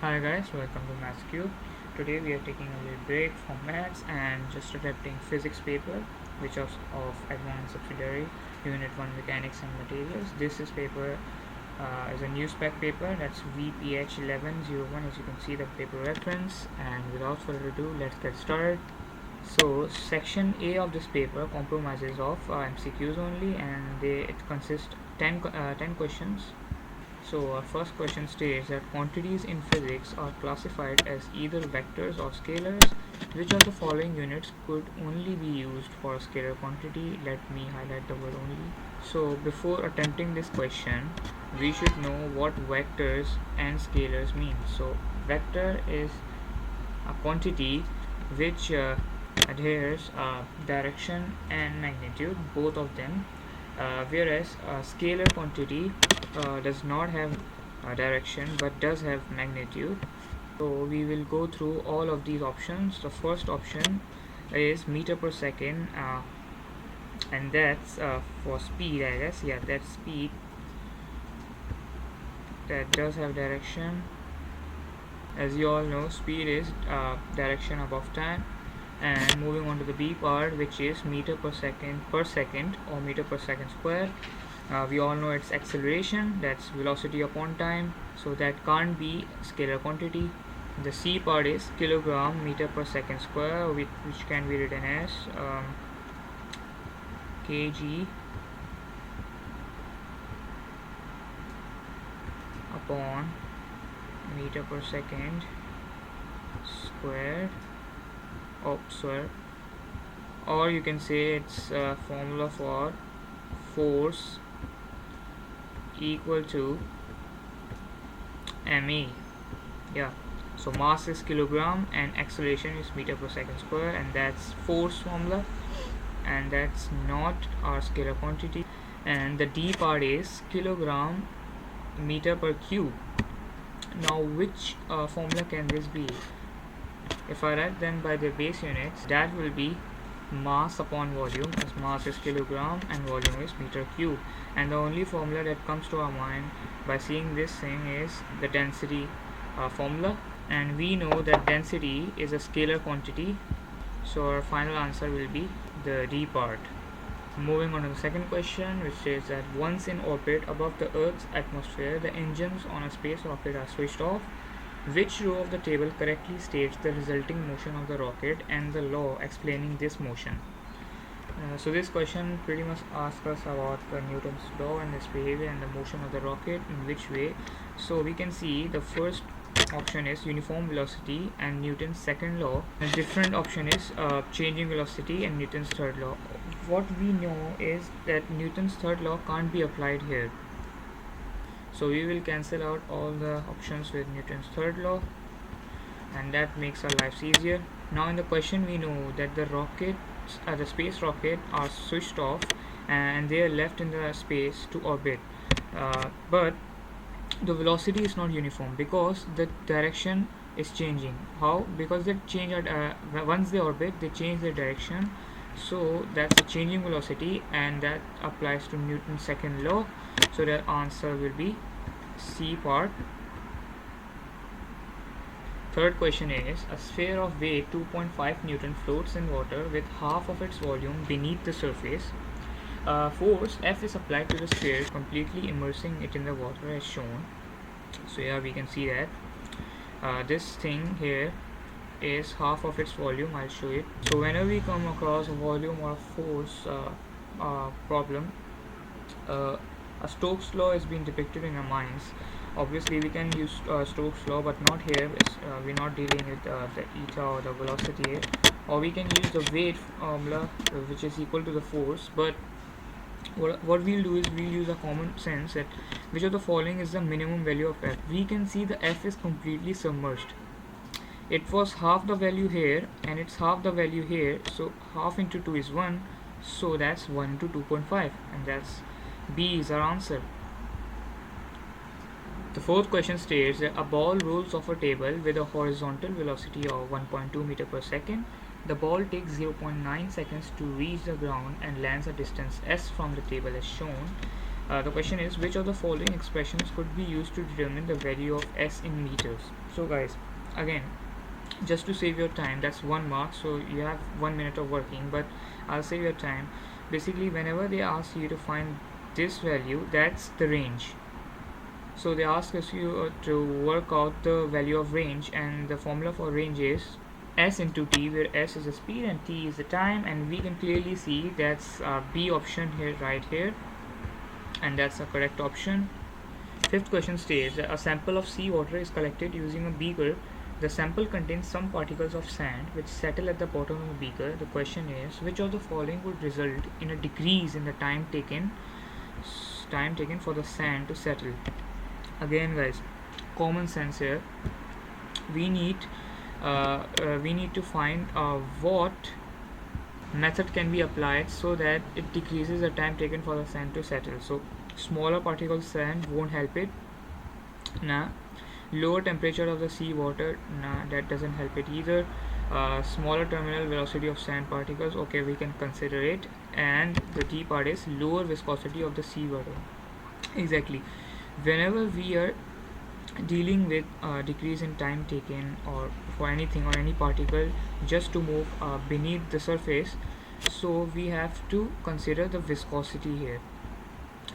Hi guys, welcome to MathsCube. Today we are taking a little break from maths and just attempting physics paper, which is of advanced subsidiary Unit 1 Mechanics and Materials. This is paper is a new spec paper, that's VPH 1101, as you can see the paper reference. And without further ado, let's get started. So section A of this paper compromises of MCQs only, and it consists 10 questions. So our first question states that quantities in physics are classified as either vectors or scalars. Which of the following units could only be used for a scalar quantity? Let me highlight the word only. So before attempting this question, we should know what vectors and scalars mean. So vector is a quantity which adheres direction and magnitude, both of them, whereas a scalar quantity does not have direction but does have magnitude. So we will go through all of these options. The first option is meter per second, and that's for speed, I guess. Yeah, that's speed. That does have direction. As you all know, speed is direction above time. And moving on to the B part, which is meter per second or meter per second square. We all know it's acceleration, that's velocity upon time, so that can't be scalar quantity. The C part is kilogram meter per second square, which can be written as kg upon meter per second squared. Or you can say it's a formula for force equal to ma. Yeah, so mass is kilogram and acceleration is meter per second square, and that's force formula, and that's not our scalar quantity. And the D part is kilogram meter per cube. Now which formula can this be? If I write them by their base units, that will be mass upon volume, as mass is kilogram and volume is meter cube. And the only formula that comes to our mind by seeing this thing is the density formula, and we know that density is a scalar quantity, so our final answer will be the D part. Moving on to the second question, which says that once in orbit above the Earth's atmosphere, the engines on a space rocket are switched off. Which row of the table correctly states the resulting motion of the rocket and the law explaining this motion? So this question pretty much asks us about Newton's law and its behavior and the motion of the rocket, in which way. So we can see the first option is uniform velocity and Newton's second law. A different option is changing velocity and Newton's third law. What we know is that Newton's third law can't be applied here, so we will cancel out all the options with Newton's third law, and that makes our lives easier. Now in the question we know that the space rocket are switched off and they are left in the space to orbit, but the velocity is not uniform because the direction is changing. How? Because they change once they orbit, they change their direction, so that's a changing velocity, and that applies to Newton's second law. So the answer will be C part. Third question is, a sphere of weight 2.5 Newton floats in water with half of its volume beneath the surface. Force F is applied to the sphere, completely immersing it in the water as shown. So here we can see that this thing here is half of its volume. I'll show it. So whenever we come across a volume or a force problem, a Stokes law is being depicted in our minds. Obviously we can use Stokes law, but not here. We're not dealing with the eta or the velocity here. Or we can use the weight formula, which is equal to the force. But what we'll do is we'll use a common sense that which of the following is the minimum value of F. We can see the F is completely submerged. It was half the value here and it's half the value here, so half into 2 is 1, so that's 1 into 2.5, and that's B is our answer. The fourth question states that a ball rolls off a table with a horizontal velocity of 1.2 meter per second. The ball takes 0.9 seconds to reach the ground and lands a distance s from the table as shown. The question is, which of the following expressions could be used to determine the value of S in meters? So guys, again, just to save your time, that's 1 mark, so you have 1 minute of working, but I'll save your time. Basically, whenever they ask you to find this value, that's the range. So they ask us you to work out the value of range, and the formula for range is S into T, where S is the speed and T is the time, and we can clearly see that's B option here, right here, and that's a correct option. Fifth question states that a sample of seawater is collected using a beaker. The sample contains some particles of sand which settle at the bottom of the beaker. The question is, which of the following would result in a decrease in the time taken for the sand to settle? Again guys, common sense here. We need to find what method can be applied so that it decreases the time taken for the sand to settle. So smaller particles sand won't help it. Nah. Lower temperature of the sea water, nah, that doesn't help it either. Smaller terminal velocity of sand particles, okay, we can consider it. And the D part is lower viscosity of the sea water. Exactly. Whenever we are dealing with decrease in time taken or for anything or any particle just to move beneath the surface, so we have to consider the viscosity here,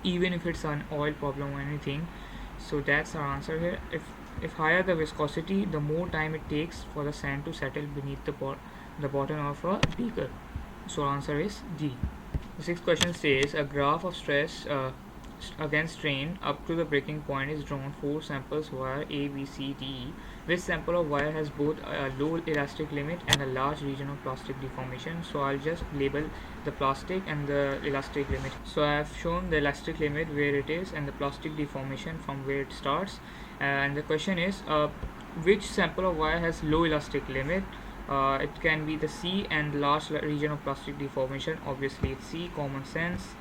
even if it's an oil problem or anything. So that's our answer here. If higher the viscosity, the more time it takes for the sand to settle beneath the bottom of a beaker. So our answer is D. The sixth question says a graph of stress against strain up to the breaking point is drawn 4 samples wire A, B, C, D, E. Which sample of wire has both a low elastic limit and a large region of plastic deformation? So I'll just label the plastic and the elastic limit. So I have shown the elastic limit where it is and the plastic deformation from where it starts. And the question is, which sample of wire has low elastic limit? It can be the C and large region of plastic deformation. Obviously it's C, common sense.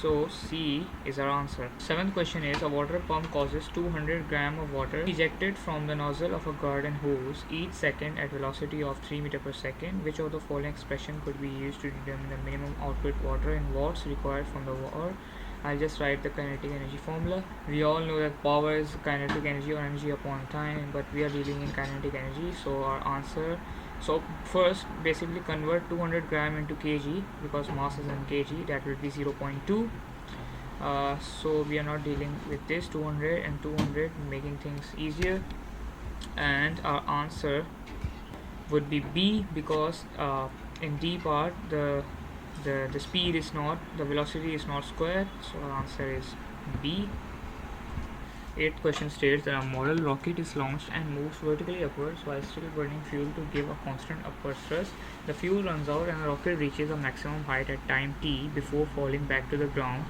So C is our answer. Seventh question is, a water pump causes 200 gram of water ejected from the nozzle of a garden hose each second at velocity of 3 meter per second. Which of the following expression could be used to determine the minimum output water in watts required from the water? I'll just write the kinetic energy formula. We all know that power is kinetic energy or energy upon time, but we are dealing in kinetic energy, so our answer. So first, basically convert 200 gram into kg because mass is in kg. That will be 0.2. So we are not dealing with this 200 and 200, making things easier. And our answer would be B because in D part the speed is not, the velocity is not squared. So our answer is B. Eighth question states that a model rocket is launched and moves vertically upwards while still burning fuel to give a constant upward thrust. The fuel runs out and the rocket reaches a maximum height at time t before falling back to the ground.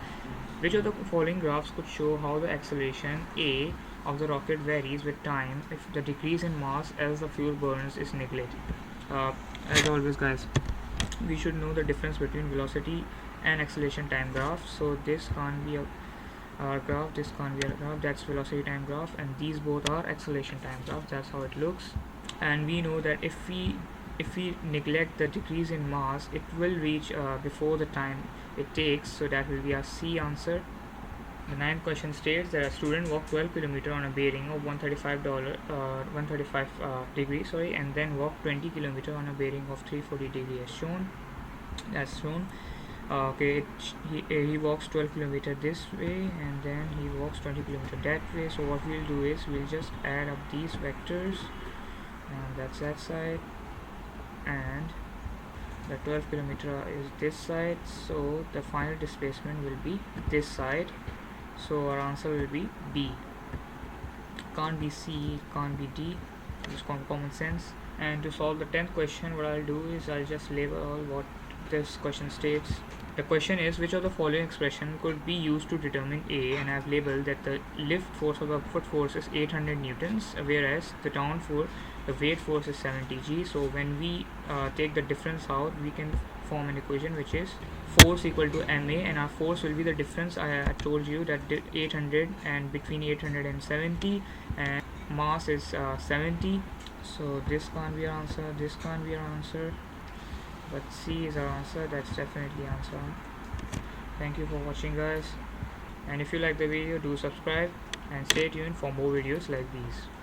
Which of the following graphs could show how the acceleration A of the rocket varies with time if the decrease in mass as the fuel burns is neglected? As always guys, we should know the difference between velocity and acceleration time graph. So this can't be a graph, this can't be a graph, that's velocity time graph, and these both are acceleration time graph. That's how it looks. And we know that if we neglect the decrease in mass, it will reach before the time it takes, so that will be our C answer. The ninth question states that a student walked 12 km on a bearing of 135 degrees, and then walked 20 km on a bearing of 340 degrees as shown. That's shown. He walks 12 km this way and then he walks 20 km that way. So what we'll do is we'll just add up these vectors, and that's that side, and the 12 km is this side, so the final displacement will be this side. So our answer will be B. Can't be C, can't be D. Just common sense. And to solve the 10th question, what I'll do is I'll just label all what this question states. The question is, which of the following expression could be used to determine A, and I've labeled that the lift force or the upward force is 800 newtons, whereas the down force, the weight force is 70 g. So when we take the difference out, we can form an equation which is force equal to ma, and our force will be the difference. I told you that 800 and between 800 and 70, and mass is 70. So this can't be our answer, this can't be our answer, but C is our answer. That's definitely answer. Thank you for watching guys. And if you like the video, do subscribe and stay tuned for more videos like these.